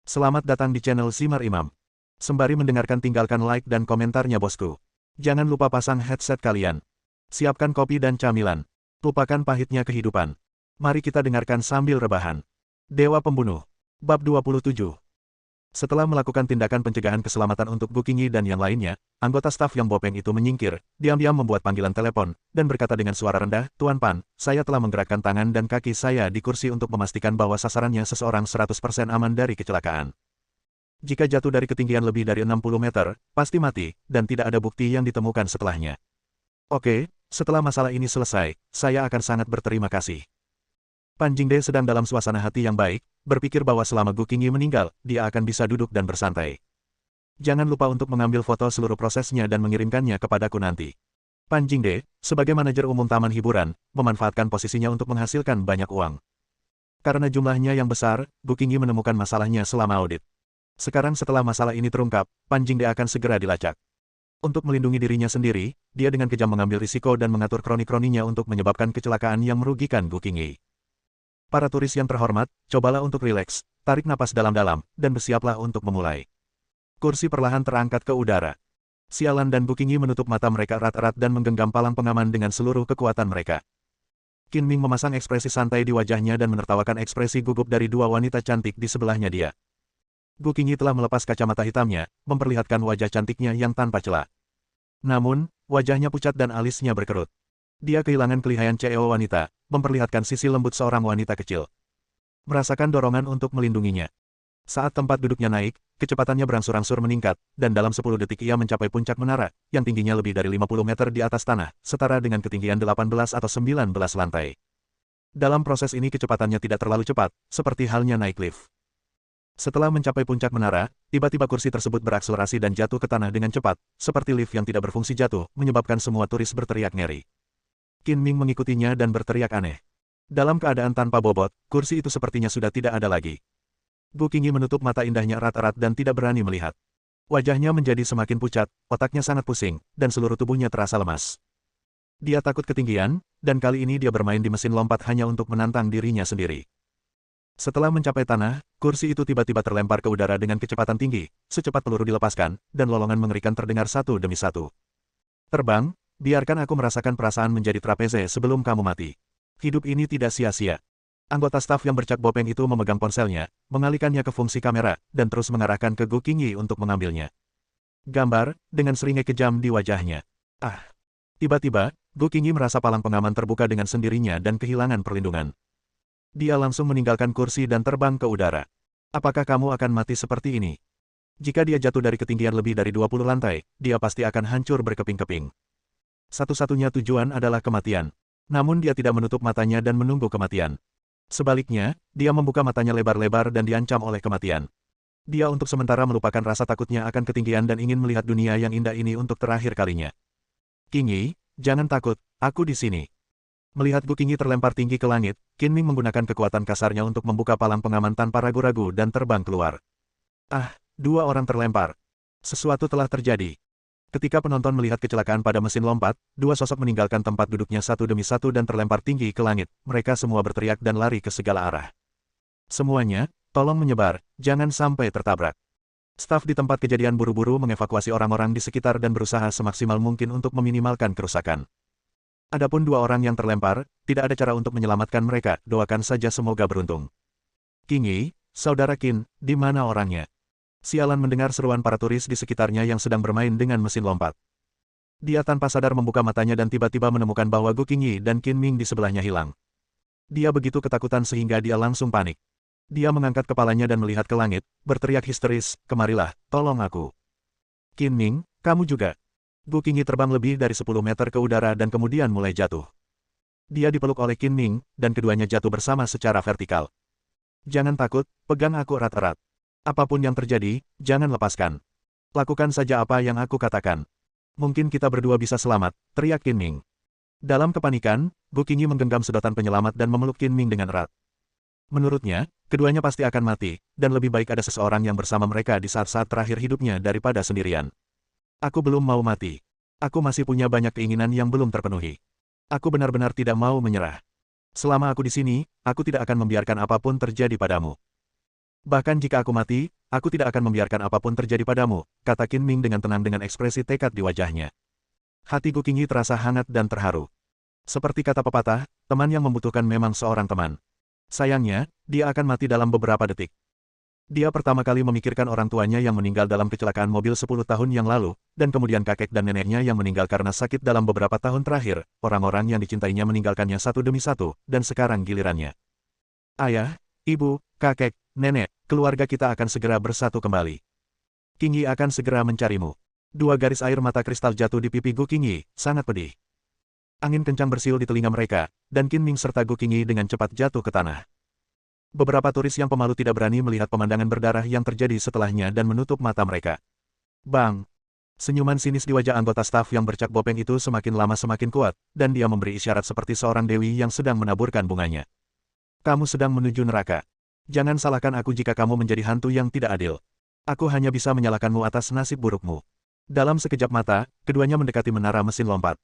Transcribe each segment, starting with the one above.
Selamat datang di channel Simar Imam. Sembari mendengarkan tinggalkan like dan komentarnya bosku. Jangan lupa pasang headset kalian. Siapkan kopi dan camilan. Lupakan pahitnya kehidupan. Mari kita dengarkan sambil rebahan. Dewa Pembunuh. Bab 27. Setelah melakukan tindakan pencegahan keselamatan untuk Gu Qingyi dan yang lainnya, anggota staf yang bopeng itu menyingkir, diam-diam membuat panggilan telepon, dan berkata dengan suara rendah, "Tuan Pan, saya telah menggerakkan tangan dan kaki saya di kursi untuk memastikan bahwa sasarannya seseorang 100% aman dari kecelakaan. Jika jatuh dari ketinggian lebih dari 60 meter, pasti mati, dan tidak ada bukti yang ditemukan setelahnya. Oke, setelah masalah ini selesai, saya akan sangat berterima kasih." Pan Jingde sedang dalam suasana hati yang baik, berpikir bahwa selama Gu Qingyi meninggal, dia akan bisa duduk dan bersantai. Jangan lupa untuk mengambil foto seluruh prosesnya dan mengirimkannya kepadaku nanti. Pan Jingde, sebagai manajer umum taman hiburan, memanfaatkan posisinya untuk menghasilkan banyak uang. Karena jumlahnya yang besar, Gu Qingyi menemukan masalahnya selama audit. Sekarang setelah masalah ini terungkap, Pan Jingde akan segera dilacak. Untuk melindungi dirinya sendiri, dia dengan kejam mengambil risiko dan mengatur kroni-kroninya untuk menyebabkan kecelakaan yang merugikan Gu Qingyi. Para turis yang terhormat, cobalah untuk rileks, tarik napas dalam-dalam, dan bersiaplah untuk memulai. Kursi perlahan terangkat ke udara. Sialan dan Gu Qingyi menutup mata mereka erat-erat dan menggenggam palang pengaman dengan seluruh kekuatan mereka. Qin Ming memasang ekspresi santai di wajahnya dan menertawakan ekspresi gugup dari dua wanita cantik di sebelahnya dia. Gu Qingyi telah melepas kacamata hitamnya, memperlihatkan wajah cantiknya yang tanpa celah. Namun, wajahnya pucat dan alisnya berkerut. Dia kehilangan kelihayan CEO wanita, memperlihatkan sisi lembut seorang wanita kecil. Merasakan dorongan untuk melindunginya. Saat tempat duduknya naik, kecepatannya berangsur-angsur meningkat, dan dalam 10 detik ia mencapai puncak menara, yang tingginya lebih dari 50 meter di atas tanah, setara dengan ketinggian 18 atau 19 lantai. Dalam proses ini kecepatannya tidak terlalu cepat, seperti halnya naik lift. Setelah mencapai puncak menara, tiba-tiba kursi tersebut berakselerasi dan jatuh ke tanah dengan cepat, seperti lift yang tidak berfungsi jatuh, menyebabkan semua turis berteriak ngeri. Qin Ming mengikutinya dan berteriak aneh. Dalam keadaan tanpa bobot, kursi itu sepertinya sudah tidak ada lagi. Gu Qingyi menutup mata indahnya erat-erat dan tidak berani melihat. Wajahnya menjadi semakin pucat, otaknya sangat pusing, dan seluruh tubuhnya terasa lemas. Dia takut ketinggian, dan kali ini dia bermain di mesin lompat hanya untuk menantang dirinya sendiri. Setelah mencapai tanah, kursi itu tiba-tiba terlempar ke udara dengan kecepatan tinggi, secepat peluru dilepaskan, dan lolongan mengerikan terdengar satu demi satu. "Terbang, biarkan aku merasakan perasaan menjadi trapeze sebelum kamu mati. Hidup ini tidak sia-sia." Anggota staf yang bercak bopeng itu memegang ponselnya, mengalihkannya ke fungsi kamera, dan terus mengarahkan ke Gu Qingyi untuk mengambilnya. Gambar, dengan seringai kejam di wajahnya. Ah! Tiba-tiba, Gu Qingyi merasa palang pengaman terbuka dengan sendirinya dan kehilangan perlindungan. Dia langsung meninggalkan kursi dan terbang ke udara. Apakah kamu akan mati seperti ini? Jika dia jatuh dari ketinggian lebih dari 20 lantai, dia pasti akan hancur berkeping-keping. Satu-satunya tujuan adalah kematian. Namun dia tidak menutup matanya dan menunggu kematian. Sebaliknya, dia membuka matanya lebar-lebar dan diancam oleh kematian. Dia untuk sementara melupakan rasa takutnya akan ketinggian dan ingin melihat dunia yang indah ini untuk terakhir kalinya. "Qingyi, jangan takut, aku di sini." Melihat Gu Qingyi terlempar tinggi ke langit, Qin Ming menggunakan kekuatan kasarnya untuk membuka palang pengaman tanpa ragu-ragu dan terbang keluar. Ah, dua orang terlempar. Sesuatu telah terjadi. Ketika penonton melihat kecelakaan pada mesin lompat, dua sosok meninggalkan tempat duduknya satu demi satu dan terlempar tinggi ke langit. Mereka semua berteriak dan lari ke segala arah. "Semuanya, tolong menyebar, jangan sampai tertabrak." Staf di tempat kejadian buru-buru mengevakuasi orang-orang di sekitar dan berusaha semaksimal mungkin untuk meminimalkan kerusakan. Adapun dua orang yang terlempar, tidak ada cara untuk menyelamatkan mereka, doakan saja semoga beruntung. "Qingyi, saudara Qin, di mana orangnya?" Sialan mendengar seruan para turis di sekitarnya yang sedang bermain dengan mesin lompat. Dia tanpa sadar membuka matanya dan tiba-tiba menemukan bahwa Gu Qingyi dan Qin Ming di sebelahnya hilang. Dia begitu ketakutan sehingga dia langsung panik. Dia mengangkat kepalanya dan melihat ke langit, berteriak histeris, "Kemarilah, tolong aku." "Qin Ming, kamu juga." Gu Qingyi terbang lebih dari 10 meter ke udara dan kemudian mulai jatuh. Dia dipeluk oleh Qin Ming, dan keduanya jatuh bersama secara vertikal. "Jangan takut, pegang aku erat-erat. Apapun yang terjadi, jangan lepaskan. Lakukan saja apa yang aku katakan. Mungkin kita berdua bisa selamat," teriak Qin Ming. Dalam kepanikan, Gu Qingyi menggenggam sedotan penyelamat dan memeluk Qin Ming dengan erat. Menurutnya, keduanya pasti akan mati, dan lebih baik ada seseorang yang bersama mereka di saat-saat terakhir hidupnya daripada sendirian. "Aku belum mau mati. Aku masih punya banyak keinginan yang belum terpenuhi. Aku benar-benar tidak mau menyerah. Selama aku di sini, aku tidak akan membiarkan apapun terjadi padamu." Bahkan jika aku mati, aku tidak akan membiarkan apapun terjadi padamu, kata Qin Ming dengan tenang dengan ekspresi tekad di wajahnya. Hati Gu Qingyi terasa hangat dan terharu. Seperti kata pepatah, teman yang membutuhkan memang seorang teman. Sayangnya, dia akan mati dalam beberapa detik. Dia pertama kali memikirkan orang tuanya yang meninggal dalam kecelakaan mobil 10 tahun yang lalu, dan kemudian kakek dan neneknya yang meninggal karena sakit dalam beberapa tahun terakhir, orang-orang yang dicintainya meninggalkannya satu demi satu, dan sekarang gilirannya. Ayah, ibu, kakek, nenek, keluarga kita akan segera bersatu kembali. Qingyi akan segera mencarimu. Dua garis air mata kristal jatuh di pipi Gu Qingyi, sangat pedih. Angin kencang bersiul di telinga mereka, dan Qin Ming serta Gu Qingyi dengan cepat jatuh ke tanah. Beberapa turis yang pemalu tidak berani melihat pemandangan berdarah yang terjadi setelahnya dan menutup mata mereka. Bang! Senyuman sinis di wajah anggota staf yang bercak bopeng itu semakin lama semakin kuat, dan dia memberi isyarat seperti seorang dewi yang sedang menaburkan bunganya. Kamu sedang menuju neraka. Jangan salahkan aku jika kamu menjadi hantu yang tidak adil. Aku hanya bisa menyalahkanmu atas nasib burukmu. Dalam sekejap mata, keduanya mendekati menara mesin lompat.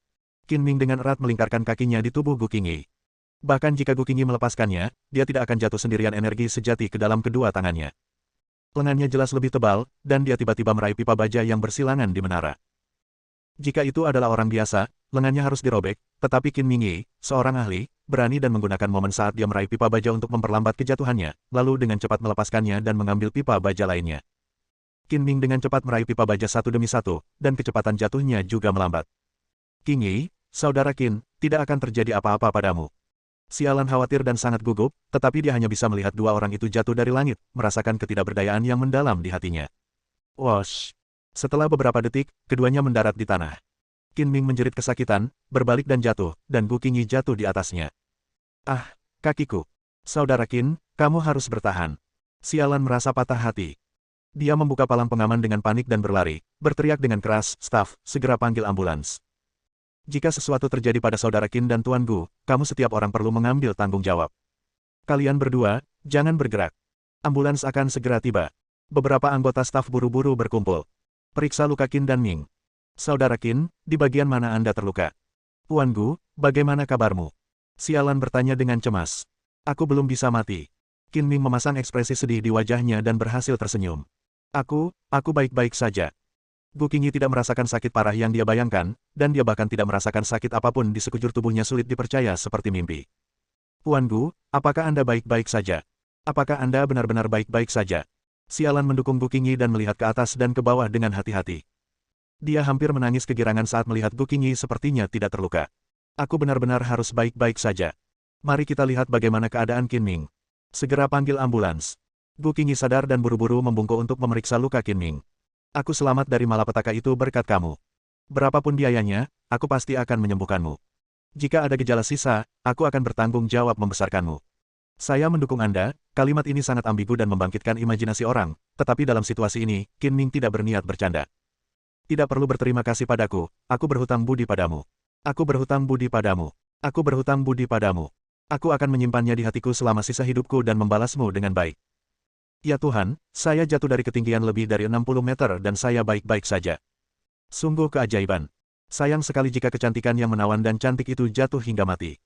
Qin Ming dengan erat melingkarkan kakinya di tubuh Gu Qingyi. Bahkan jika Gu Qingyi melepaskannya, dia tidak akan jatuh sendirian energi sejati ke dalam kedua tangannya. Lengannya jelas lebih tebal, dan dia tiba-tiba meraih pipa baja yang bersilangan di menara. Jika itu adalah orang biasa, lengannya harus dirobek, tetapi Qin Ming, seorang ahli, berani dan menggunakan momen saat dia meraih pipa baja untuk memperlambat kejatuhannya, lalu dengan cepat melepaskannya dan mengambil pipa baja lainnya. Qin Ming dengan cepat meraih pipa baja satu demi satu, dan kecepatan jatuhnya juga melambat. Qingyi, saudara Qin, tidak akan terjadi apa-apa padamu. Sialan khawatir dan sangat gugup, tetapi dia hanya bisa melihat dua orang itu jatuh dari langit, merasakan ketidakberdayaan yang mendalam di hatinya. Wosh! Setelah beberapa detik, keduanya mendarat di tanah. Qin Ming menjerit kesakitan, berbalik dan jatuh, dan Gu Qingyi jatuh di atasnya. Ah, kakiku! Saudara Qin, kamu harus bertahan. Sialan merasa patah hati. Dia membuka palang pengaman dengan panik dan berlari, berteriak dengan keras, "Staf, segera panggil ambulans." Jika sesuatu terjadi pada saudara Qin dan Tuan Gu, kamu setiap orang perlu mengambil tanggung jawab. Kalian berdua, jangan bergerak. Ambulans akan segera tiba. Beberapa anggota staf buru-buru berkumpul. Periksa luka Qin dan Ming. Saudara Qin, di bagian mana Anda terluka? Tuan Gu, bagaimana kabarmu? Sialan bertanya dengan cemas. Aku belum bisa mati. Qin Ming memasang ekspresi sedih di wajahnya dan berhasil tersenyum. Aku baik-baik saja. Gu Qingyi tidak merasakan sakit parah yang dia bayangkan, dan dia bahkan tidak merasakan sakit apapun di sekujur tubuhnya sulit dipercaya seperti mimpi. Tuan Gu, apakah Anda baik-baik saja? Apakah Anda benar-benar baik-baik saja? Sialan mendukung Gu Qingyi dan melihat ke atas dan ke bawah dengan hati-hati. Dia hampir menangis kegirangan saat melihat Gu Qingyi sepertinya tidak terluka. Aku benar-benar harus baik-baik saja. Mari kita lihat bagaimana keadaan Qin Ming. Segera panggil ambulans. Gu Qingyi sadar dan buru-buru membungkuk untuk memeriksa luka Qin Ming. Aku selamat dari malapetaka itu berkat kamu. Berapapun biayanya, aku pasti akan menyembuhkanmu. Jika ada gejala sisa, aku akan bertanggung jawab membesarkanmu. Saya mendukung Anda. Kalimat ini sangat ambigu dan membangkitkan imajinasi orang, tetapi dalam situasi ini, Qin Ming tidak berniat bercanda. Tidak perlu berterima kasih padaku, aku berhutang budi padamu. Aku berhutang budi padamu. Aku berhutang budi padamu. Aku akan menyimpannya di hatiku selama sisa hidupku dan membalasmu dengan baik. Ya Tuhan, saya jatuh dari ketinggian lebih dari 60 meter dan saya baik-baik saja. Sungguh keajaiban. Sayang sekali jika kecantikan yang menawan dan cantik itu jatuh hingga mati.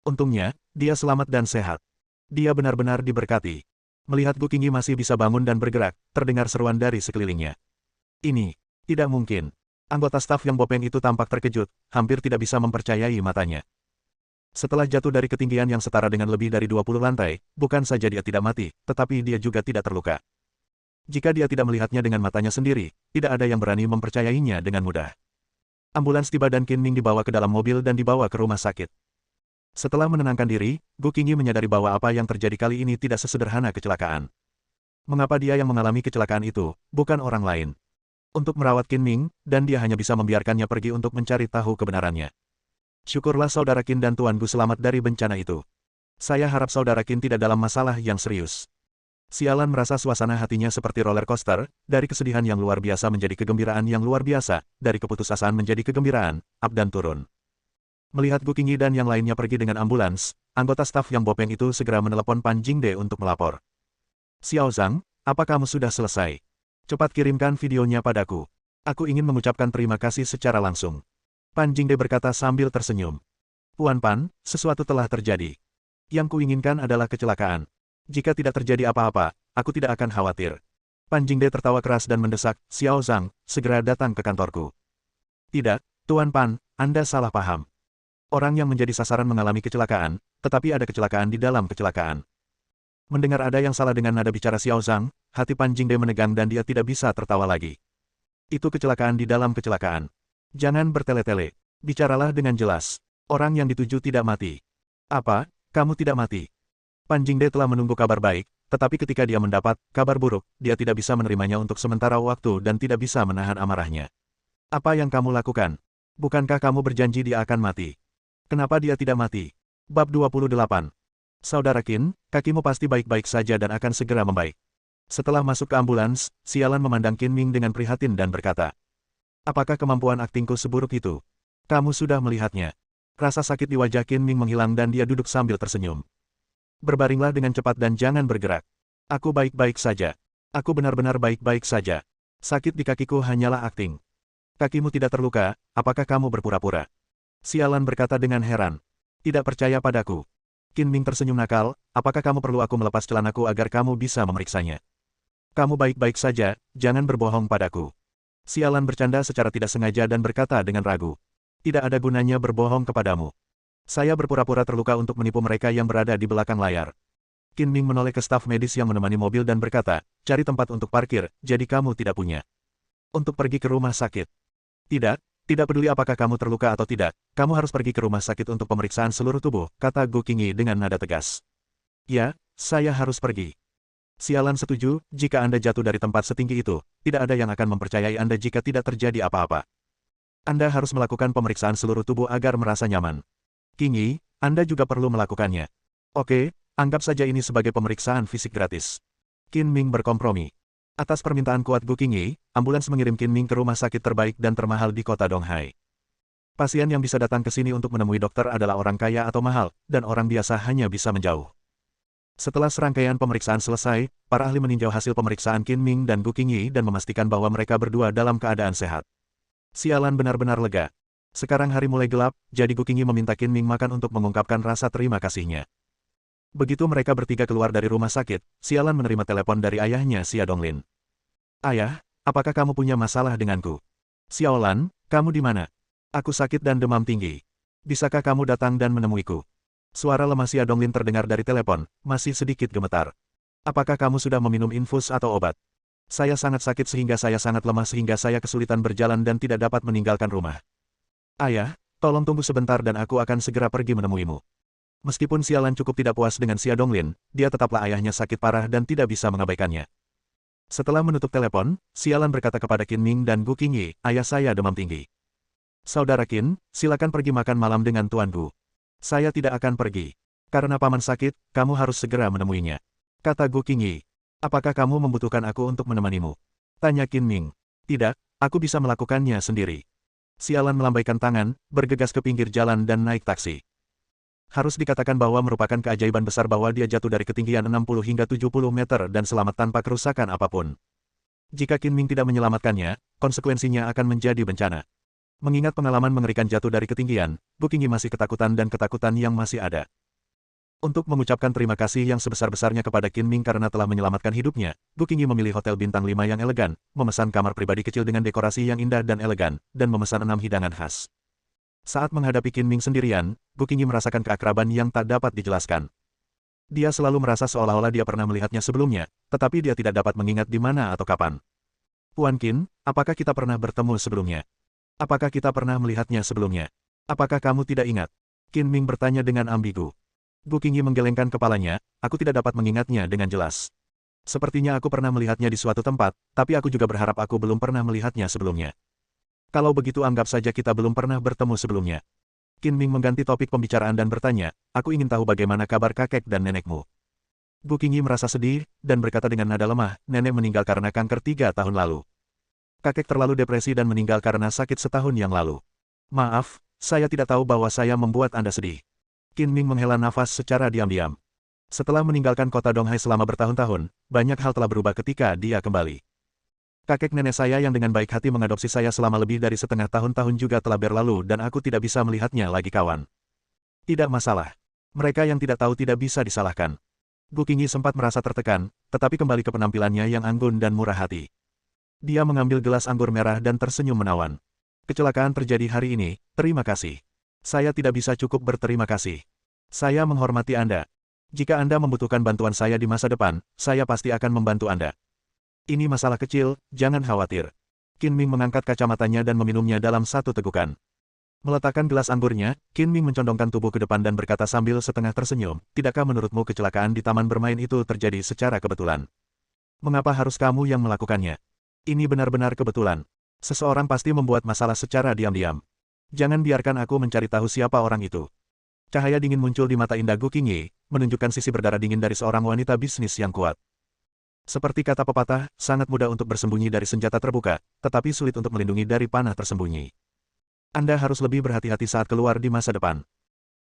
Untungnya, dia selamat dan sehat. Dia benar-benar diberkati. Melihat Gu Qingyi masih bisa bangun dan bergerak, terdengar seruan dari sekelilingnya. Ini, tidak mungkin. Anggota staf yang bopeng itu tampak terkejut, hampir tidak bisa mempercayai matanya. Setelah jatuh dari ketinggian yang setara dengan lebih dari 20 lantai, bukan saja dia tidak mati, tetapi dia juga tidak terluka. Jika dia tidak melihatnya dengan matanya sendiri, tidak ada yang berani mempercayainya dengan mudah. Ambulans tiba dan Qin Ming dibawa ke dalam mobil dan dibawa ke rumah sakit. Setelah menenangkan diri, Gu Qingyi menyadari bahwa apa yang terjadi kali ini tidak sesederhana kecelakaan. Mengapa dia yang mengalami kecelakaan itu, bukan orang lain? Untuk merawat Qin Ming, dan dia hanya bisa membiarkannya pergi untuk mencari tahu kebenarannya. Syukurlah saudara Qin dan Tuan Gu selamat dari bencana itu. Saya harap saudara Qin tidak dalam masalah yang serius. Sialan merasa suasana hatinya seperti roller coaster, dari kesedihan yang luar biasa menjadi kegembiraan yang luar biasa, dari keputusasaan menjadi kegembiraan, up dan turun. Melihat Gu Qingyi dan yang lainnya pergi dengan ambulans, anggota staf yang bopeng itu segera menelepon Pan Jingde untuk melapor. Xiao Zhang, apa kamu sudah selesai? Cepat kirimkan videonya padaku. Aku ingin mengucapkan terima kasih secara langsung. Pan Jingde berkata sambil tersenyum. Tuan Pan, sesuatu telah terjadi. Yang kuinginkan adalah kecelakaan. Jika tidak terjadi apa-apa, aku tidak akan khawatir. Pan Jingde tertawa keras dan mendesak, Xiao Zhang, segera datang ke kantorku. Tidak, Tuan Pan, Anda salah paham. Orang yang menjadi sasaran mengalami kecelakaan, tetapi ada kecelakaan di dalam kecelakaan. Mendengar ada yang salah dengan nada bicara Xiao Zhang, hati Pan Jingde menegang dan dia tidak bisa tertawa lagi. Itu kecelakaan di dalam kecelakaan. Jangan bertele-tele. Bicaralah dengan jelas. Orang yang dituju tidak mati. Apa? Kamu tidak mati? Pan Jingde telah menunggu kabar baik, tetapi ketika dia mendapat kabar buruk, dia tidak bisa menerimanya untuk sementara waktu dan tidak bisa menahan amarahnya. Apa yang kamu lakukan? Bukankah kamu berjanji dia akan mati? Kenapa dia tidak mati? Bab 28. Saudara Qin, kakimu pasti baik-baik saja dan akan segera membaik. Setelah masuk ke ambulans, Sialan memandang Qin Ming dengan prihatin dan berkata, apakah kemampuan aktingku seburuk itu? Kamu sudah melihatnya. Rasa sakit di wajah Qin Ming menghilang dan dia duduk sambil tersenyum. Berbaringlah dengan cepat dan jangan bergerak. Aku baik-baik saja. Aku benar-benar baik-baik saja. Sakit di kakiku hanyalah akting. Kakimu tidak terluka, apakah kamu berpura-pura? Sialan berkata dengan heran. Tidak percaya padaku. Qin Ming tersenyum nakal, apakah kamu perlu aku melepas celanaku agar kamu bisa memeriksanya? Kamu baik-baik saja, jangan berbohong padaku. Sialan bercanda secara tidak sengaja dan berkata dengan ragu. Tidak ada gunanya berbohong kepadamu. Saya berpura-pura terluka untuk menipu mereka yang berada di belakang layar. Qin Ming menoleh ke staf medis yang menemani mobil dan berkata, cari tempat untuk parkir, jadi kamu tidak punya. Untuk pergi ke rumah sakit. Tidak peduli apakah kamu terluka atau tidak, kamu harus pergi ke rumah sakit untuk pemeriksaan seluruh tubuh, kata Gu Qingyi dengan nada tegas. Ya, saya harus pergi. Sialan setuju, jika Anda jatuh dari tempat setinggi itu, tidak ada yang akan mempercayai Anda jika tidak terjadi apa-apa. Anda harus melakukan pemeriksaan seluruh tubuh agar merasa nyaman. Qingyi, Anda juga perlu melakukannya. Oke, anggap saja ini sebagai pemeriksaan fisik gratis. Qin Ming berkompromi. Atas permintaan kuat Gu Qingyi, ambulans mengirim Qin Ming ke rumah sakit terbaik dan termahal di kota Donghai. Pasien yang bisa datang ke sini untuk menemui dokter adalah orang kaya atau mahal, dan orang biasa hanya bisa menjauh. Setelah serangkaian pemeriksaan selesai, para ahli meninjau hasil pemeriksaan Qin Ming dan Gu Qingyi dan memastikan bahwa mereka berdua dalam keadaan sehat. Sialan benar-benar lega. Sekarang hari mulai gelap, jadi Gu Qingyi meminta Qin Ming makan untuk mengungkapkan rasa terima kasihnya. Begitu mereka bertiga keluar dari rumah sakit, Sialan menerima telepon dari ayahnya Xia Donglin. Ayah, apakah kamu punya masalah denganku? Xiaolan, kamu di mana? Aku sakit dan demam tinggi. Bisakah kamu datang dan menemuiku? Suara lemah Xia Donglin terdengar dari telepon, masih sedikit gemetar. Apakah kamu sudah meminum infus atau obat? Saya sangat sakit sehingga saya sangat lemah sehingga saya kesulitan berjalan dan tidak dapat meninggalkan rumah. Ayah, tolong tunggu sebentar dan aku akan segera pergi menemuimu. Meskipun Sialan cukup tidak puas dengan Xia Donglin, dia tetaplah ayahnya sakit parah dan tidak bisa mengabaikannya. Setelah menutup telepon, Sialan berkata kepada Qin Ming dan Gu Qingyi, ayah saya demam tinggi. Saudara Qin, silakan pergi makan malam dengan Tuan Gu. Saya tidak akan pergi. Karena paman sakit, kamu harus segera menemuinya. Kata Gu Qingyi. Apakah kamu membutuhkan aku untuk menemanimu? Tanya Qin Ming. Tidak, aku bisa melakukannya sendiri. Sialan melambaikan tangan, bergegas ke pinggir jalan dan naik taksi. Harus dikatakan bahwa merupakan keajaiban besar bahwa dia jatuh dari ketinggian 60 hingga 70 meter dan selamat tanpa kerusakan apapun. Jika Qin Ming tidak menyelamatkannya, konsekuensinya akan menjadi bencana. Mengingat pengalaman mengerikan jatuh dari ketinggian, Gu Qingyi masih ketakutan dan ketakutan yang masih ada. Untuk mengucapkan terima kasih yang sebesar-besarnya kepada Qin Ming karena telah menyelamatkan hidupnya, Gu Qingyi memilih hotel bintang 5 yang elegan, memesan kamar pribadi kecil dengan dekorasi yang indah dan elegan, dan memesan 6 hidangan khas. Saat menghadapi Qin Ming sendirian, Gu Qingyi merasakan keakraban yang tak dapat dijelaskan. Dia selalu merasa seolah-olah dia pernah melihatnya sebelumnya, tetapi dia tidak dapat mengingat di mana atau kapan. Puan Qin, apakah kita pernah bertemu sebelumnya? Apakah kita pernah melihatnya sebelumnya? Apakah kamu tidak ingat? Qin Ming bertanya dengan ambigu. Gu Qingyi menggelengkan kepalanya, aku tidak dapat mengingatnya dengan jelas. Sepertinya aku pernah melihatnya di suatu tempat, tapi aku juga berharap aku belum pernah melihatnya sebelumnya. Kalau begitu anggap saja kita belum pernah bertemu sebelumnya. Qin Ming mengganti topik pembicaraan dan bertanya, aku ingin tahu bagaimana kabar kakek dan nenekmu. Gu Qingyi merasa sedih, dan berkata dengan nada lemah, nenek meninggal karena kanker 3 tahun lalu. Kakek terlalu depresi dan meninggal karena sakit setahun yang lalu. Maaf, saya tidak tahu bahwa saya membuat Anda sedih. Qin Ming menghela nafas secara diam-diam. Setelah meninggalkan kota Donghai selama bertahun-tahun, banyak hal telah berubah ketika dia kembali. Kakek nenek saya yang dengan baik hati mengadopsi saya selama lebih dari setengah tahun juga telah berlalu dan aku tidak bisa melihatnya lagi kawan. Tidak masalah. Mereka yang tidak tahu tidak bisa disalahkan. Gu Qingyi sempat merasa tertekan, tetapi kembali ke penampilannya yang anggun dan murah hati. Dia mengambil gelas anggur merah dan tersenyum menawan. Kecelakaan terjadi hari ini, terima kasih. Saya tidak bisa cukup berterima kasih. Saya menghormati Anda. Jika Anda membutuhkan bantuan saya di masa depan, saya pasti akan membantu Anda. Ini masalah kecil, jangan khawatir. Qin Ming mengangkat kacamatanya dan meminumnya dalam satu tegukan. Meletakkan gelas anggurnya, Qin Ming mencondongkan tubuh ke depan dan berkata sambil setengah tersenyum, tidakkah menurutmu kecelakaan di taman bermain itu terjadi secara kebetulan? Mengapa harus kamu yang melakukannya? Ini benar-benar kebetulan. Seseorang pasti membuat masalah secara diam-diam. Jangan biarkan aku mencari tahu siapa orang itu. Cahaya dingin muncul di mata indah Gu Qingyi, menunjukkan sisi berdarah dingin dari seorang wanita bisnis yang kuat. Seperti kata pepatah, sangat mudah untuk bersembunyi dari senjata terbuka, tetapi sulit untuk melindungi dari panah tersembunyi. Anda harus lebih berhati-hati saat keluar di masa depan.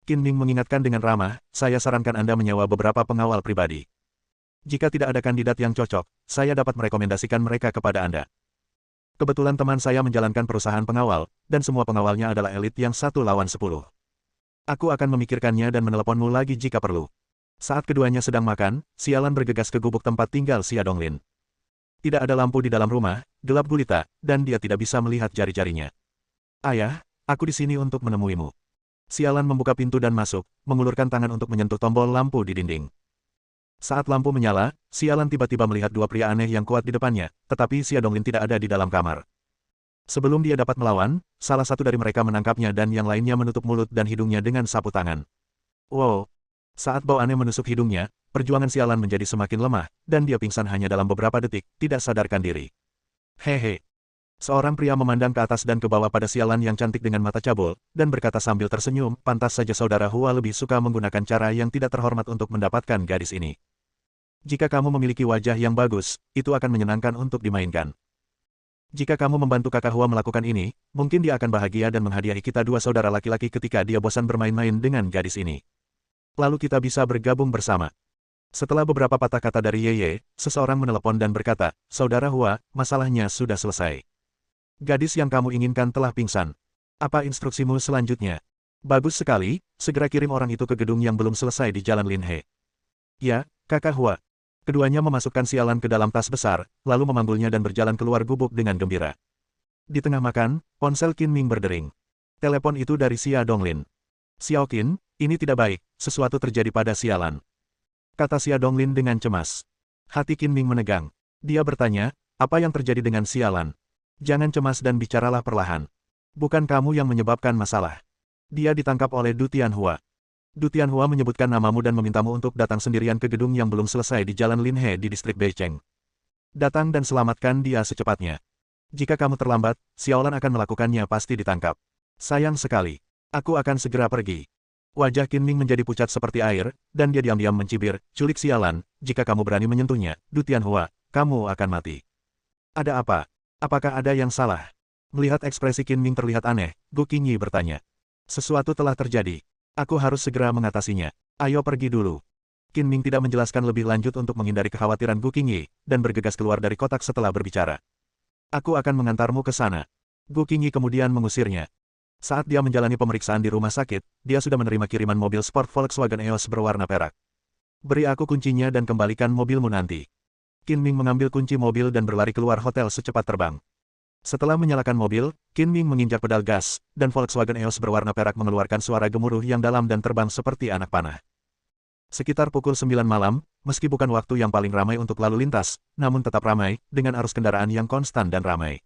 Qin Ming mengingatkan dengan ramah, saya sarankan Anda menyewa beberapa pengawal pribadi. Jika tidak ada kandidat yang cocok, saya dapat merekomendasikan mereka kepada Anda. Kebetulan teman saya menjalankan perusahaan pengawal, dan semua pengawalnya adalah elit yang 1 lawan 10. Aku akan memikirkannya dan meneleponmu lagi jika perlu. Saat keduanya sedang makan, Sialan bergegas ke gubuk tempat tinggal Xia Donglin. Tidak ada lampu di dalam rumah, gelap gulita, dan dia tidak bisa melihat jari-jarinya. Ayah, aku di sini untuk menemuimu. Sialan membuka pintu dan masuk, mengulurkan tangan untuk menyentuh tombol lampu di dinding. Saat lampu menyala, Sialan tiba-tiba melihat dua pria aneh yang kuat di depannya, tetapi Xia Donglin tidak ada di dalam kamar. Sebelum dia dapat melawan, salah satu dari mereka menangkapnya dan yang lainnya menutup mulut dan hidungnya dengan sapu tangan. Wow! Saat bau aneh menusuk hidungnya, perjuangan Sialan menjadi semakin lemah, dan dia pingsan hanya dalam beberapa detik, tidak sadarkan diri. Hehe! Seorang pria memandang ke atas dan ke bawah pada Sialan yang cantik dengan mata cabul, dan berkata sambil tersenyum, pantas saja saudara Hua lebih suka menggunakan cara yang tidak terhormat untuk mendapatkan gadis ini. Jika kamu memiliki wajah yang bagus, itu akan menyenangkan untuk dimainkan. Jika kamu membantu kakak Hua melakukan ini, mungkin dia akan bahagia dan menghadiahi kita dua saudara laki-laki ketika dia bosan bermain-main dengan gadis ini. Lalu kita bisa bergabung bersama. Setelah beberapa patah kata dari Yeye, seseorang menelepon dan berkata, saudara Hua, masalahnya sudah selesai. Gadis yang kamu inginkan telah pingsan. Apa instruksimu selanjutnya? Bagus sekali, segera kirim orang itu ke gedung yang belum selesai di Jalan Linhe. Ya, kakak Hua. Keduanya memasukkan Sialan ke dalam tas besar, lalu memanggulnya dan berjalan keluar gubuk dengan gembira. Di tengah makan, ponsel Qin Ming berdering. Telepon itu dari Xia Donglin. Xiao Qin, ini tidak baik, sesuatu terjadi pada Sialan. Kata Xia Donglin dengan cemas. Hati Qin Ming menegang. Dia bertanya, apa yang terjadi dengan Sialan? Jangan cemas dan bicaralah perlahan. Bukan kamu yang menyebabkan masalah. Dia ditangkap oleh Du Tianhua. Du Tianhua menyebutkan namamu dan memintamu untuk datang sendirian ke gedung yang belum selesai di Jalan Linhe di distrik Beicheng. Datang dan selamatkan dia secepatnya. Jika kamu terlambat, Xiaolan akan melakukannya pasti ditangkap. Sayang sekali. Aku akan segera pergi. Wajah Qin Ming menjadi pucat seperti air, dan dia diam-diam mencibir, culik Xialan, jika kamu berani menyentuhnya, Du Tianhua, kamu akan mati. Ada apa? Apakah ada yang salah? Melihat ekspresi Qin Ming terlihat aneh, Gu Qingyi bertanya. Sesuatu telah terjadi. Aku harus segera mengatasinya. Ayo pergi dulu. Qin Ming tidak menjelaskan lebih lanjut untuk menghindari kekhawatiran Gu Qingyi, dan bergegas keluar dari kotak setelah berbicara. Aku akan mengantarmu ke sana. Gu Qingyi kemudian mengusirnya. Saat dia menjalani pemeriksaan di rumah sakit, dia sudah menerima kiriman mobil sport Volkswagen EOS berwarna perak. Beri aku kuncinya dan kembalikan mobilmu nanti. Qin Ming mengambil kunci mobil dan berlari keluar hotel secepat terbang. Setelah menyalakan mobil, Qin Ming menginjak pedal gas, dan Volkswagen EOS berwarna perak mengeluarkan suara gemuruh yang dalam dan terbang seperti anak panah. Sekitar pukul 9 malam, meski bukan waktu yang paling ramai untuk lalu lintas, namun tetap ramai, dengan arus kendaraan yang konstan dan ramai.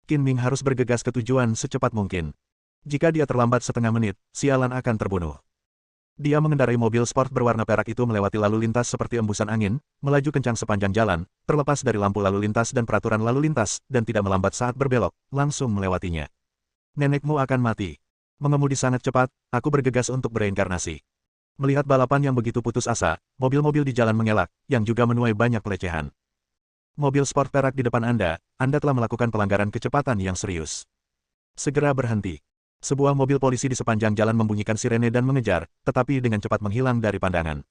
Qin Ming harus bergegas ke tujuan secepat mungkin. Jika dia terlambat setengah menit, Sialan akan terbunuh. Dia mengendarai mobil sport berwarna perak itu melewati lalu lintas seperti embusan angin, melaju kencang sepanjang jalan, terlepas dari lampu lalu lintas dan peraturan lalu lintas, dan tidak melambat saat berbelok, langsung melewatinya. Nenekmu akan mati. Mengemudi sangat cepat, aku bergegas untuk bereinkarnasi. Melihat balapan yang begitu putus asa, mobil-mobil di jalan mengelak, yang juga menuai banyak pelecehan. Mobil sport perak di depan Anda telah melakukan pelanggaran kecepatan yang serius. Segera berhenti. Sebuah mobil polisi di sepanjang jalan membunyikan sirene dan mengejar, tetapi dengan cepat menghilang dari pandangan.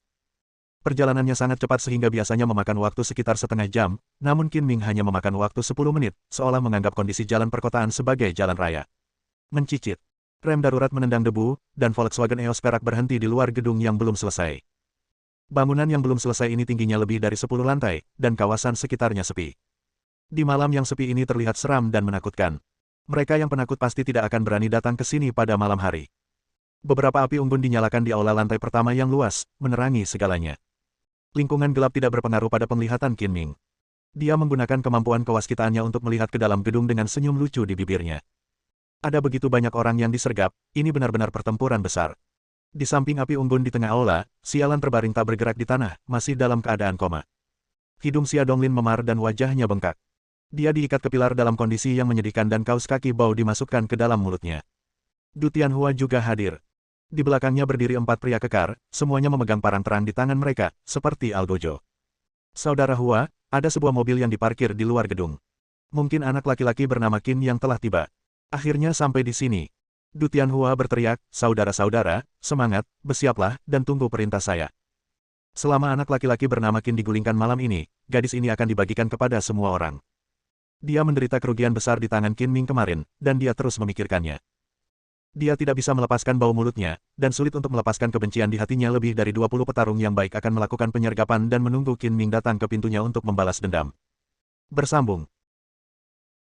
Perjalanannya sangat cepat sehingga biasanya memakan waktu sekitar setengah jam, namun Qin Ming hanya memakan waktu 10 menit, seolah menganggap kondisi jalan perkotaan sebagai jalan raya. Mencicit. Rem darurat menendang debu, dan Volkswagen EOS perak berhenti di luar gedung yang belum selesai. Bangunan yang belum selesai ini tingginya lebih dari 10 lantai, dan kawasan sekitarnya sepi. Di malam yang sepi ini terlihat seram dan menakutkan. Mereka yang penakut pasti tidak akan berani datang ke sini pada malam hari. Beberapa api unggun dinyalakan di aula lantai pertama yang luas, menerangi segalanya. Lingkungan gelap tidak berpengaruh pada penglihatan Qin Ming. Dia menggunakan kemampuan kewaskitaannya untuk melihat ke dalam gedung dengan senyum lucu di bibirnya. Ada begitu banyak orang yang disergap, ini benar-benar pertempuran besar. Di samping api unggun di tengah aula, sialan terbaring tak bergerak di tanah, masih dalam keadaan koma. Hidung Xia Donglin memar dan wajahnya bengkak. Dia diikat ke pilar dalam kondisi yang menyedihkan dan kaus kaki bau dimasukkan ke dalam mulutnya. Du Tianhua juga hadir. Di belakangnya berdiri 4 pria kekar, semuanya memegang parang terang di tangan mereka, seperti Algojo. Saudara Hua, ada sebuah mobil yang diparkir di luar gedung. Mungkin anak laki-laki bernama Qin yang telah tiba. Akhirnya sampai di sini. Du Tianhua berteriak, saudara-saudara, semangat, bersiaplah, dan tunggu perintah saya. Selama anak laki-laki bernama Qin digulingkan malam ini, gadis ini akan dibagikan kepada semua orang. Dia menderita kerugian besar di tangan Qin Ming kemarin, dan dia terus memikirkannya. Dia tidak bisa melepaskan bau mulutnya, dan sulit untuk melepaskan kebencian di hatinya. Lebih dari 20 petarung yang baik akan melakukan penyergapan dan menunggu Qin Ming datang ke pintunya untuk membalas dendam. Bersambung.